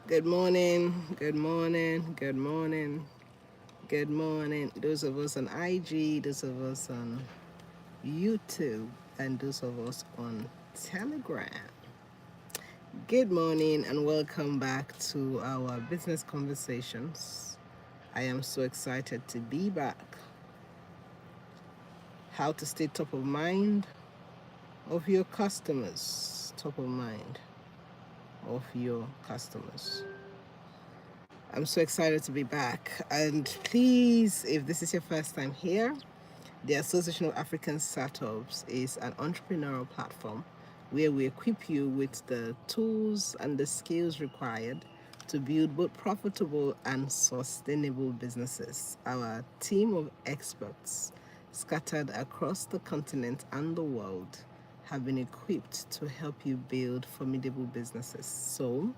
Good morning, good morning, good morning, good morning. Those of us on IG, those of us on YouTube, and those of us on Telegram. Good morning and welcome back to our business conversations. I am so excited to be back. How to stay top of mind of your customers. Top of mind of your customers. I'm so excited to be back. And please, if this is your first time here, the Association of African Startups is an entrepreneurial platform where we equip you with the tools and the skills required to build both profitable and sustainable businesses. Our team of experts scattered across the continent and the world have been equipped to help you build formidable businesses. So,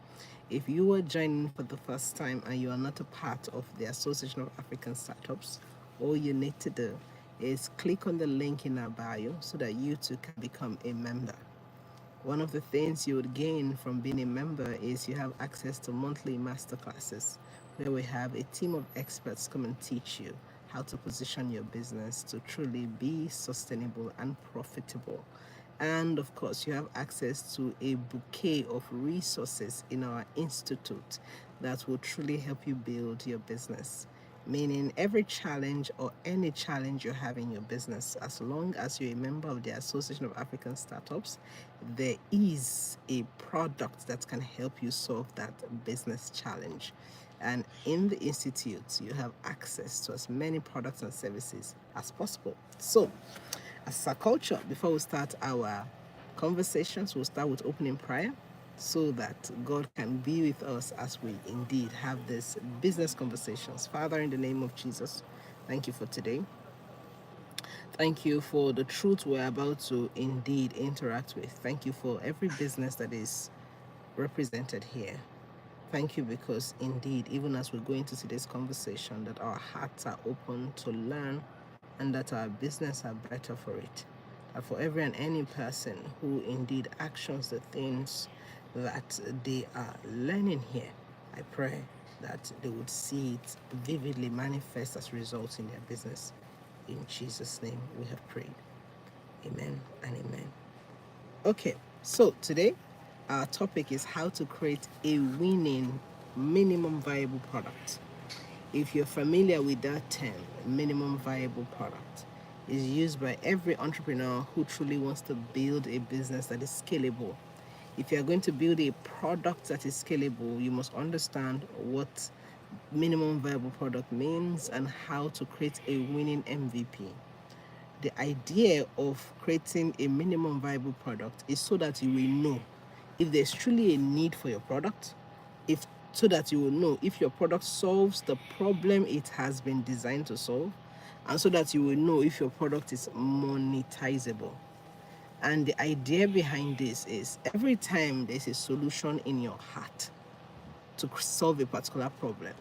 if you are joining for the first time and you are not a part of the Association of African Startups, all you need to do is click on the link in our bio so that you too can become a member. One of the things you would gain from being a member is you have access to monthly masterclasses where we have a team of experts come and teach you how to position your business to truly be sustainable and profitable. And of course, you have access to a bouquet of resources in our institute that will truly help you build your business. Meaning, every challenge or any challenge you have in your business, as long as you're a member of the Association of African Startups, there is a product that can help you solve that business challenge. And in the institute, you have access to as many products and services as possible. So, as a culture, before we start our conversations, we'll start with opening prayer so that God can be with us as we indeed have these business conversations. Father, in the name of Jesus, thank you for today. Thank you for the truth we're about to indeed interact with. Thank you for every business that is represented here. Thank you because indeed, even as we go into today's conversation, that our hearts are open to learn and that our business are better for it. That for every and any person who indeed actions the things that they are learning here, I pray that they would see it vividly manifest as results in their business. In Jesus' name we have prayed. Amen and amen. Okay, so today our topic is how to create a winning minimum viable product. If you're familiar with that term, minimum viable product is used by every entrepreneur who truly wants to build a business that is scalable. If you're going to build a product that is scalable, you must understand what minimum viable product means and how to create a winning MVP. The idea of creating a minimum viable product is so that you will know if there's truly a need for your product, if so that you will know if your product solves the problem it has been designed to solve, and so that you will know if your product is monetizable. And the idea behind this is every time there's a solution in your heart to solve a particular problem,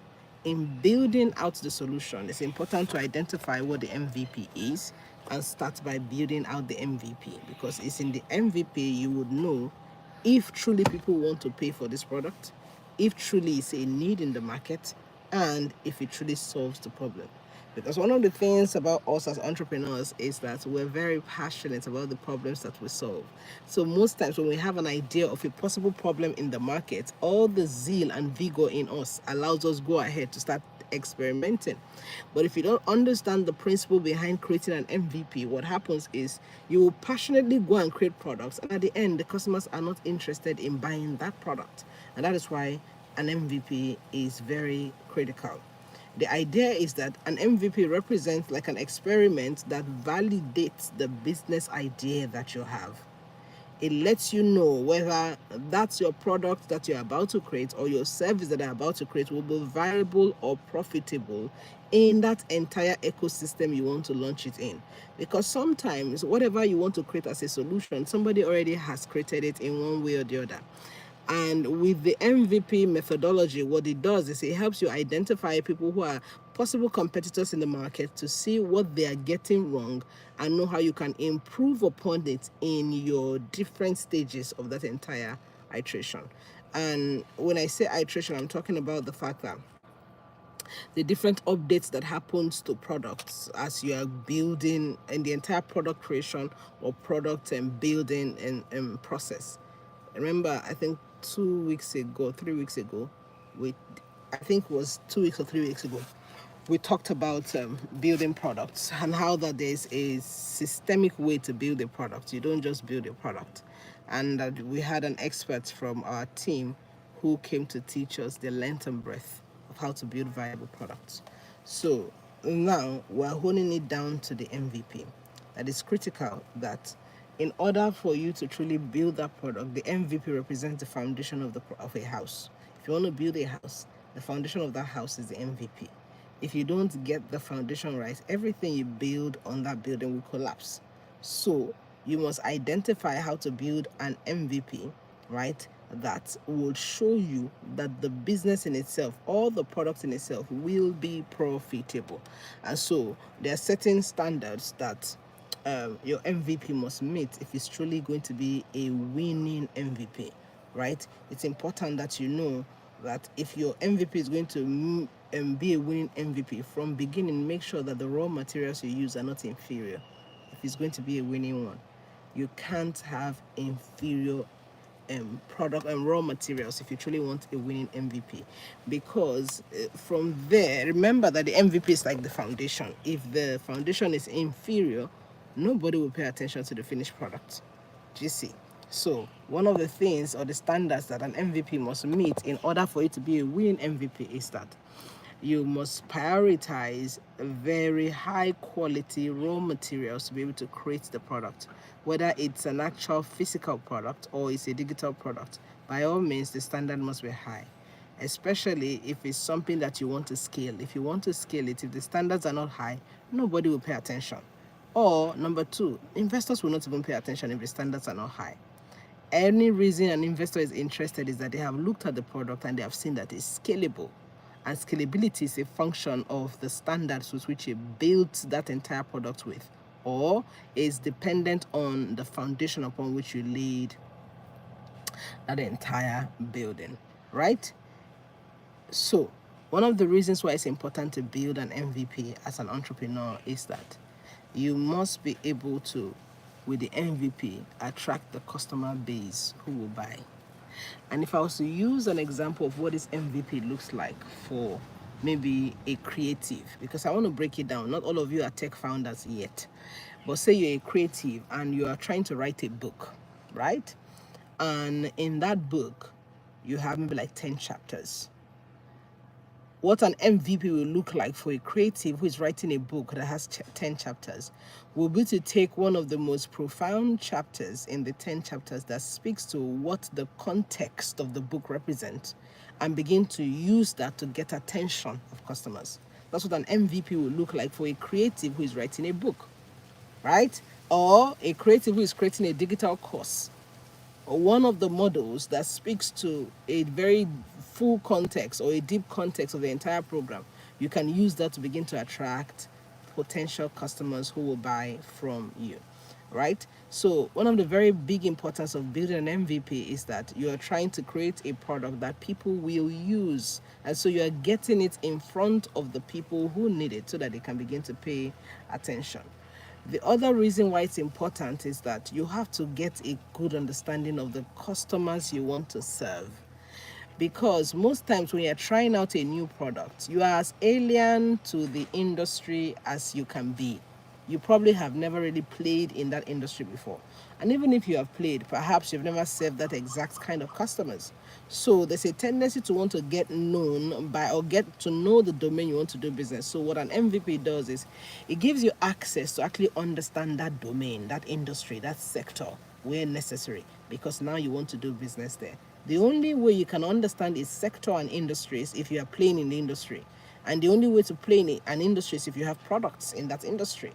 in building out the solution, it's important to identify what the MVP is and start by building out the MVP, because it's in the MVP you would know if truly people want to pay for this product, if truly it's a need in the market, and if it truly solves the problem. Because one of the things about us as entrepreneurs is that we're very passionate about the problems that we solve. So most times when we have an idea of a possible problem in the market, all the zeal and vigor in us allows us go ahead to start experimenting. But if you don't understand the principle behind creating an MVP, what happens is you will passionately go and create products, and at the end the customers are not interested in buying that product. And that is why an MVP is very critical. The idea is that an MVP represents like an experiment that validates the business idea that you have. It lets you know whether that's your product that you're about to create or your service that you're about to create will be viable or profitable in that entire ecosystem you want to launch it in. Because sometimes whatever you want to create as a solution, somebody already has created it in one way or the other. And with the MVP methodology, what it does is it helps you identify people who are possible competitors in the market to see what they are getting wrong and know how you can improve upon it in your different stages of that entire iteration. And when I say iteration, I'm talking about the fact that the different updates that happens to products as you are building in the entire product creation or product and building and process. Remember, I think 2 weeks ago, 3 weeks ago, we I think it was 2 weeks or 3 weeks ago, we talked about building products and how that there's a systemic way to build a product. You don't just build a product. And we had an expert from our team who came to teach us the length and breadth of how to build viable products. So now we're honing it down to the MVP. That is critical that in order for you to truly build that product, the MVP represents the foundation of a house. If you want to build a house, the foundation of that house is the MVP. If you don't get the foundation right, everything you build on that building will collapse. So you must identify how to build an MVP, right? That will show you that the business in itself, all the products in itself, will be profitable. And so there are certain standards that your MVP must meet if it's truly going to be a winning MVP, right? It's important that you know that if your MVP is going to be a winning MVP from beginning, make sure that the raw materials you use are not inferior. If it's going to be a winning one, you can't have inferior product and raw materials if you truly want a winning MVP, because from there, remember that the MVP is like the foundation. If the foundation is inferior, nobody will pay attention to the finished product. Do you see? So one of the things or the standards that an MVP must meet in order for it to be a winning MVP is that you must prioritize very high quality raw materials to be able to create the product, whether it's an actual physical product or it's a digital product. By all means, the standard must be high, especially if it's something that you want to scale. If you want to scale it, if the standards are not high, nobody will pay attention. Or number two, investors will not even pay attention if the standards are not high. Any reason an investor is interested is that they have looked at the product and they have seen that it's scalable. And scalability is a function of the standards with which you built that entire product with, or is dependent on the foundation upon which you laid that entire building, right? So one of the reasons why it's important to build an MVP as an entrepreneur is that you must be able to, with the MVP, attract the customer base who will buy. And if I was to use an example of what this MVP looks like for maybe a creative, because I want to break it down. Not all of you are tech founders yet, but say you're a creative and you are trying to write a book, right? And in that book, you have maybe like 10 chapters. What an MVP will look like for a creative who is writing a book that has 10 chapters will be to take one of the most profound chapters in the 10 chapters that speaks to what the context of the book represents and begin to use that to get attention of customers. That's what an MVP will look like for a creative who is writing a book, right? Or a creative who is creating a digital course, or one of the models that speaks to a very full context or a deep context of the entire program. You can use that to begin to attract potential customers who will buy from you, right? So one of the very big importance of building an MVP is that you are trying to create a product that people will use, and so you are getting it in front of the people who need it so that they can begin to pay attention. The other reason why it's important is that you have to get a good understanding of the customers you want to serve. Because most times when you're trying out a new product, you are as alien to the industry as you can be. You probably have never really played in that industry before. And even if you have played, perhaps you've never served that exact kind of customers. So there's a tendency to want to get known by or get to know the domain you want to do business. So what an MVP does is it gives you access to actually understand that domain, that industry, that sector where necessary, because now you want to do business there. The only way you can understand a sector and industry is if you are playing in the industry. And the only way to play in an industry is if you have products in that industry.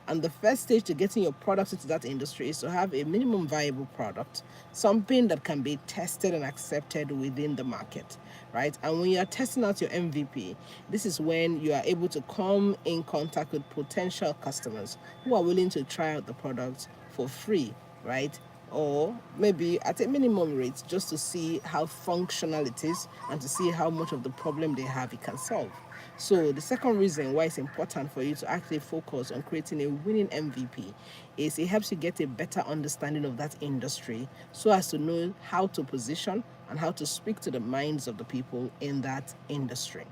And the first stage to getting your products into that industry is to have a minimum viable product, something that can be tested and accepted within the market, right? And when you are testing out your MVP, this is when you are able to come in contact with potential customers who are willing to try out the product for free, right? or maybe at a minimum rate, just to see how functional it is and to see how much of the problem they have it can solve. So the second reason why it's important for you to actually focus on creating a winning MVP is it helps you get a better understanding of that industry so as to know how to position and how to speak to the minds of the people in that industry.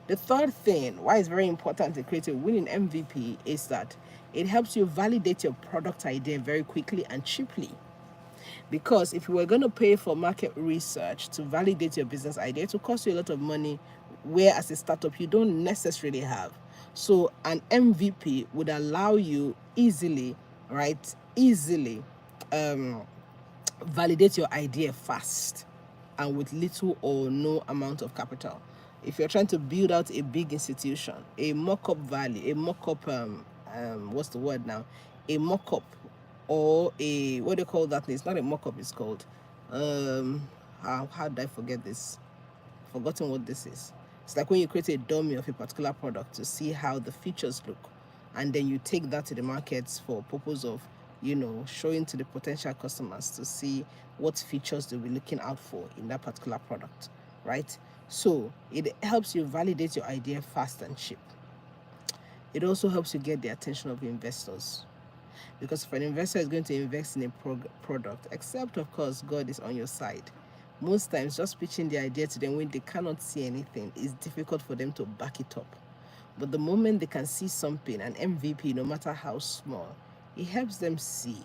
The third thing why it's very important to create a winning MVP is that it helps you validate your product idea very quickly and cheaply. Because if you were going to pay for market research to validate your business idea, it will cost you a lot of money, where as a startup you don't necessarily have. So an MVP would allow you easily, right? Easily validate your idea fast and with little or no amount of capital. If you're trying to build out a big institution, a mock-up value, a mock-up what's the word now? A mock-up, or a, what do you call that? It's not a mock-up, it's called how did I forget this? Forgotten what this is. It's like when you create a dummy of a particular product to see how the features look, and then you take that to the markets for purpose of, showing to the potential customers to see what features they'll be looking out for in that particular product, right? So it helps you validate your idea fast and cheap. It also helps you get the attention of investors, because if an investor is going to invest in a product, except of course God is on your side, most times just pitching the idea to them when they cannot see anything is difficult for them to back it up. But the moment they can see something, an MVP, no matter how small, it helps them see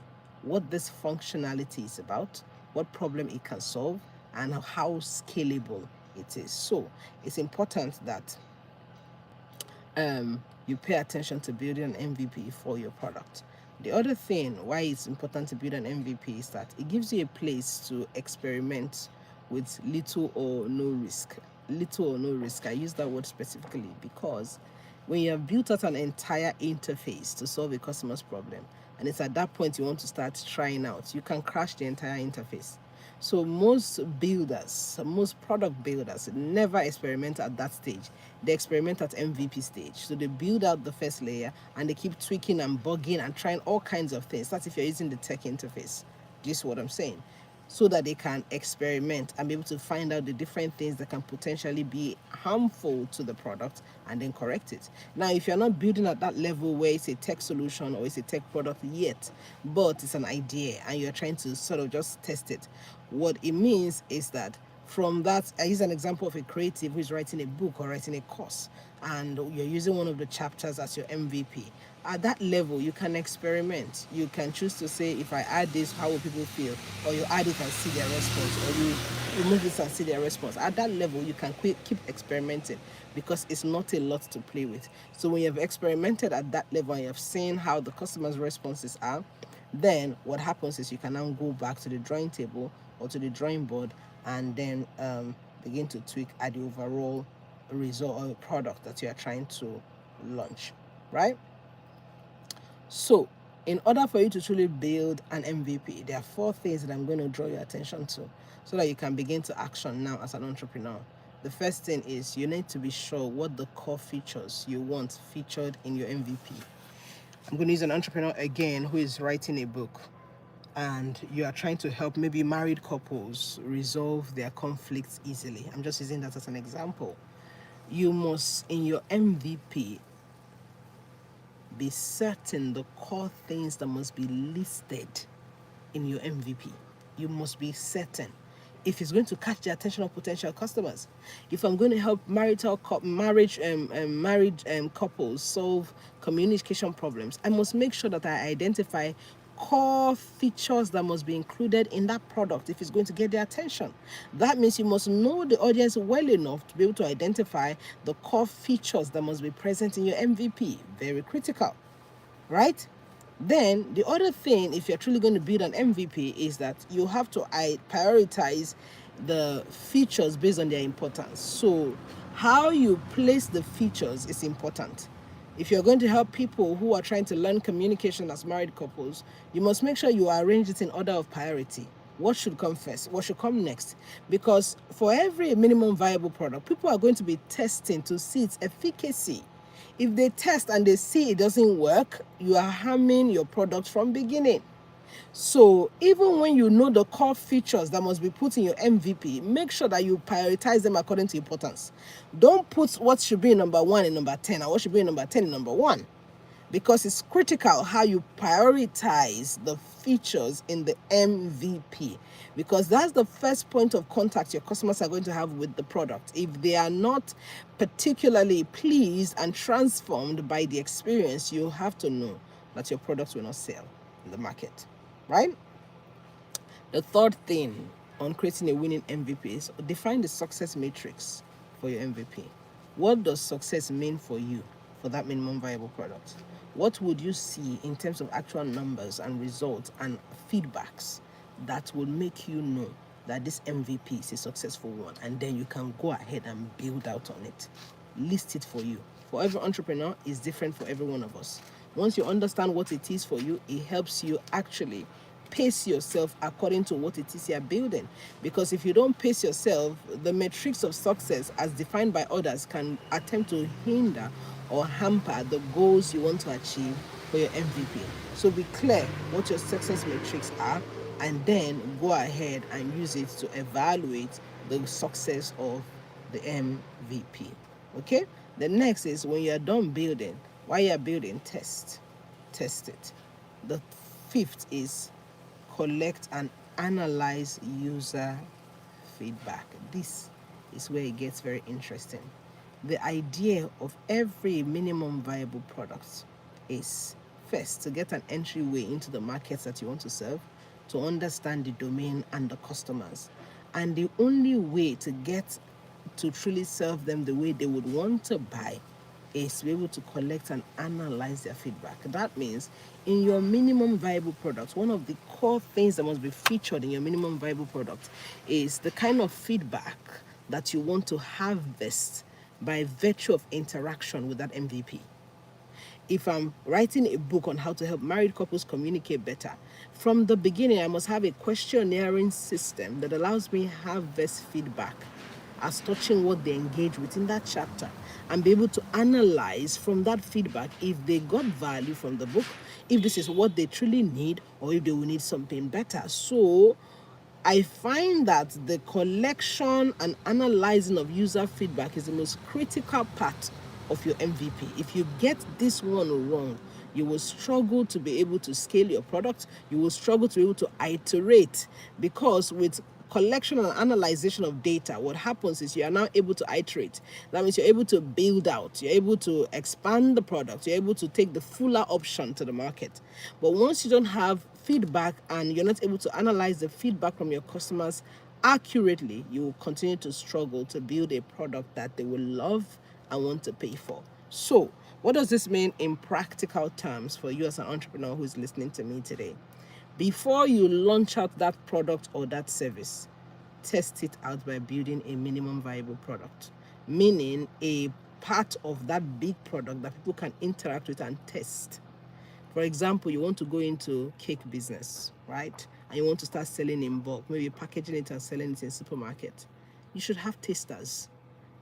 what this functionality is about, what problem it can solve, and how scalable it is. So it's important that you pay attention to building an MVP for your product. The other thing why it's important to build an MVP is that it gives you a place to experiment with little or no risk. Little or no risk. I use that word specifically because when you have built out an entire interface to solve a customer's problem, and it's at that point you want to start trying out, you can crash the entire interface. So most builders, most product builders never experiment at that stage. They experiment at MVP stage. So they build out the first layer and they keep tweaking and bugging and trying all kinds of things. That's if you're using the tech interface. Do you see what I'm saying? So that they can experiment and be able to find out the different things that can potentially be harmful to the product and then correct it. Now, if you're not building at that level where it's a tech solution or it's a tech product yet, but it's an idea and you're trying to sort of just test it, what it means is that from that, I use an example of a creative who is writing a book or writing a course, and you're using one of the chapters as your MVP. At that level, you can experiment. You can choose to say, if I add this, how will people feel? Or you add it and see their response, or you remove this and see their response. At that level, you can keep experimenting because it's not a lot to play with. So when you've experimented at that level and you've seen how the customer's responses are, then what happens is you can now go back to the drawing table or to the drawing board and then begin to tweak at the overall result or product that you are trying to launch, right? So in order for you to truly build an MVP, there are 4 things that I'm going to draw your attention to so that you can begin to action now as an entrepreneur. The first thing is you need to be sure what the core features you want featured in your MVP. I'm going to use an entrepreneur again who is writing a book, and you are trying to help maybe married couples resolve their conflicts easily. I'm just using that as an example. You must, in your MVP, be certain the core things that must be listed in your MVP. You must be certain if it's going to catch the attention of potential customers. If I'm going to help married couples solve communication problems, I must make sure that I identify core features that must be included in that product if it's going to get their attention. That means you must know the audience well enough to be able to identify the core features that must be present in your MVP. Very critical, right? Then the other thing, if you're truly going to build an MVP, is that you have to prioritize the features based on their importance. So how you place the features is important. If you're going to help people who are trying to learn communication as married couples, you must make sure you arrange it in order of priority. What should come first? What should come next? Because for every minimum viable product, people are going to be testing to see its efficacy. If they test and they see it doesn't work, you are harming your product from beginning. So even when you know the core features that must be put in your MVP, make sure that you prioritize them according to importance. Don't put what should be in number 1 in number 10 and what should be in number 10 in number 1, because it's critical how you prioritize the features in the MVP, because that's the first point of contact your customers are going to have with the product. If they are not particularly pleased and transformed by the experience, you have to know that your product will not sell in the market, right? The third thing on creating a winning MVP is define the success matrix for your MVP. What does success mean for you for that minimum viable product? What would you see in terms of actual numbers and results and feedbacks that will make you know that this MVP is a successful one? And then you can go ahead and build out on it. List it for you. For every entrepreneur, is different for every one of us. Once you understand what it is for you, it helps you actually pace yourself according to what it is you're building. Because if you don't pace yourself, the metrics of success as defined by others can attempt to hinder or hamper the goals you want to achieve for your MVP. So be clear what your success metrics are, and then go ahead and use it to evaluate the success of the MVP. Okay? The next is, when you're done building, while you're building, test it. The fifth is collect and analyze user feedback. This is where it gets very interesting. The idea of every minimum viable product is, first, to get an entryway into the markets that you want to serve, to understand the domain and the customers. And the only way to get to truly serve them the way they would want to buy is to be able to collect and analyze their feedback. That means in your minimum viable product, one of the core things that must be featured in your minimum viable product is the kind of feedback that you want to harvest by virtue of interaction with that MVP. If I'm writing a book on how to help married couples communicate better, from the beginning I must have a questionnaire system that allows me harvest feedback as touching what they engage with in that chapter, and be able to analyze from that feedback if they got value from the book, if this is what they truly need, or if they will need something better. So I find that the collection and analyzing of user feedback is the most critical part of your MVP. If you get this one wrong, you will struggle to be able to scale your product. You will struggle to be able to iterate, because with collection and analyzation of data, what happens is you are now able to iterate. That means you're able to build out, you're able to expand the product, you're able to take the fuller option to the market. But once you don't have feedback and you're not able to analyze the feedback from your customers accurately, you will continue to struggle to build a product that they will love and want to pay for. So, what does this mean in practical terms for you as an entrepreneur who is listening to me today? Before you launch out that product or that service, test it out by building a minimum viable product, meaning a part of that big product that people can interact with and test. For example, you want to go into cake business, right? And you want to start selling in bulk, maybe packaging it and selling it in supermarket. You should have tasters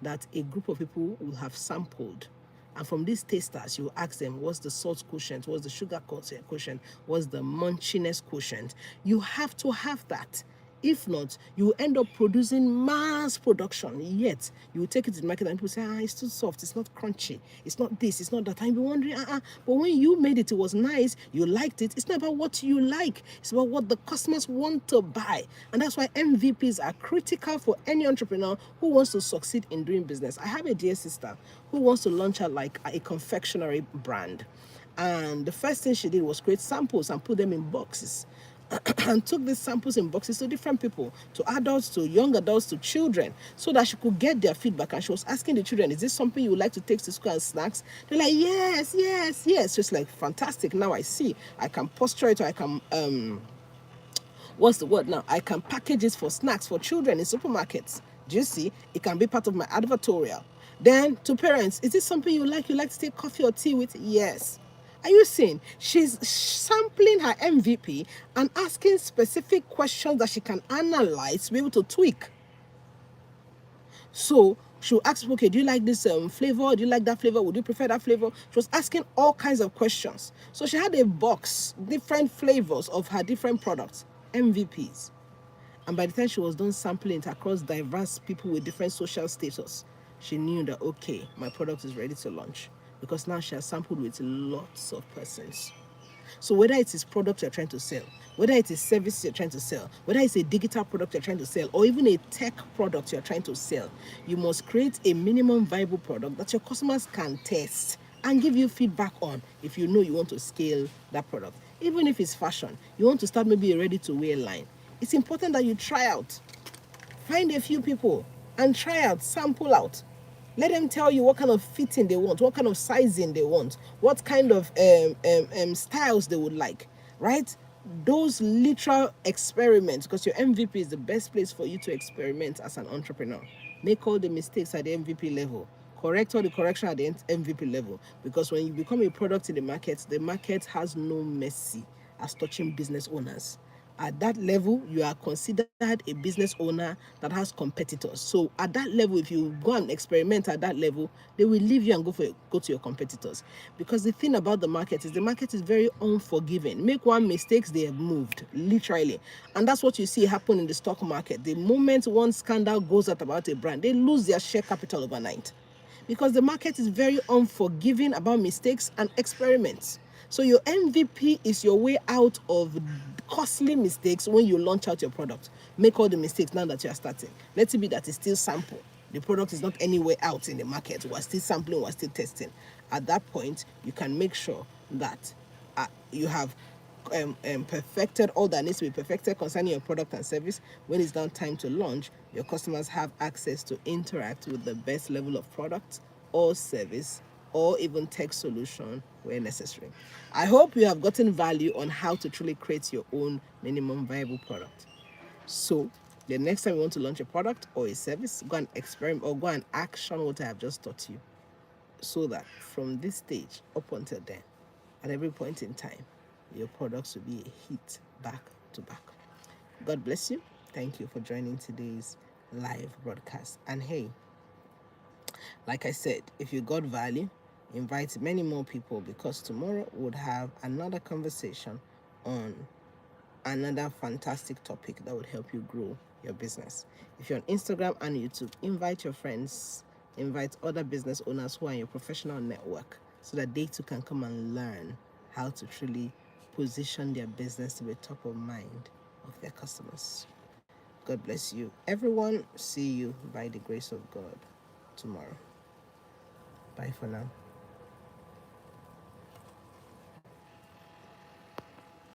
that a group of people will have sampled. And from these tasters, you ask them, what's the salt quotient? What's the sugar quotient? What's the munchiness quotient? You have to have that. If not, you will end up producing mass production, yet you will take it to the market and people say, it's too soft, it's not crunchy, it's not this, it's not that. And you'll be wondering, but when you made it, it was nice, you liked it. It's not about what you like, it's about what the customers want to buy. And that's why MVPs are critical for any entrepreneur who wants to succeed in doing business. I have a dear sister who wants to launch out like a confectionery brand. And the first thing she did was create samples and put them in boxes. And took these samples in boxes to different people, to adults, to young adults, to children, so that she could get their feedback. And she was asking the children, is this something you would like to take to school as snacks? They're like, yes, yes, yes. So it's like, fantastic. Now I see. I can posture it, or I can, what's the word now? I can package it for snacks for children in supermarkets. Do you see? It can be part of my advertorial. Then to parents, is this something you like? You like to take coffee or tea with? Yes. Are you seeing? She's sampling her MVP and asking specific questions that she can analyze to be able to tweak. So She'll ask people, okay, do you like this flavor? Do you like that flavor? Would you prefer that flavor? She was asking all kinds of questions. So she had a box, different flavors of her different products, MVPs. And by the time she was done sampling it across diverse people with different social status, she knew that, okay, my product is ready to launch, because now she has sampled with lots of persons. So whether it is product you're trying to sell, whether it is service you're trying to sell, whether it's a digital product you're trying to sell, or even a tech product you're trying to sell, you must create a minimum viable product that your customers can test and give you feedback on if you know you want to scale that product. Even if it's fashion, you want to start maybe a ready-to-wear line. It's important that you try out. Find a few people and try out, sample out. Let them tell you what kind of fitting they want, what kind of sizing they want, what kind of styles they would like, right? Those literal experiments, because your MVP is the best place for you to experiment as an entrepreneur. Make all the mistakes at the MVP level. Correct all the correction at the MVP level. Because when you become a product in the market has no mercy as touching business owners. At that level, you are considered a business owner that has competitors. So at that level, if you go and experiment at that level, they will leave you and go to your competitors. Because the thing about the market is very unforgiving. Make one mistake, they have moved, literally. And that's what you see happen in the stock market. The moment one scandal goes out about a brand, they lose their share capital overnight. Because the market is very unforgiving about mistakes and experiments. So your MVP is your way out of costly mistakes when you launch out your product. Make all the mistakes now that you are starting. Let it be that it's still sample. The product is not anywhere out in the market. We're still sampling, we're still testing. At that point, you can make sure that you have perfected all that needs to be perfected concerning your product and service. When it's now time to launch, your customers have access to interact with the best level of product or service or even tech solution where necessary. I hope you have gotten value on how to truly create your own minimum viable product. So the next time you want to launch a product or a service, go and experiment or go and action what I have just taught you, so that from this stage up until then, at every point in time, your products will be a hit back to back. God bless you. Thank you for joining today's live broadcast. And hey, like I said, if you got value, invite many more people, because tomorrow we'll have another conversation on another fantastic topic that would help you grow your business. If you're on Instagram and YouTube, invite your friends, invite other business owners who are in your professional network, so that they too can come and learn how to truly position their business to be top of mind of their customers. God bless you, everyone. See you by the grace of God tomorrow. Bye for now.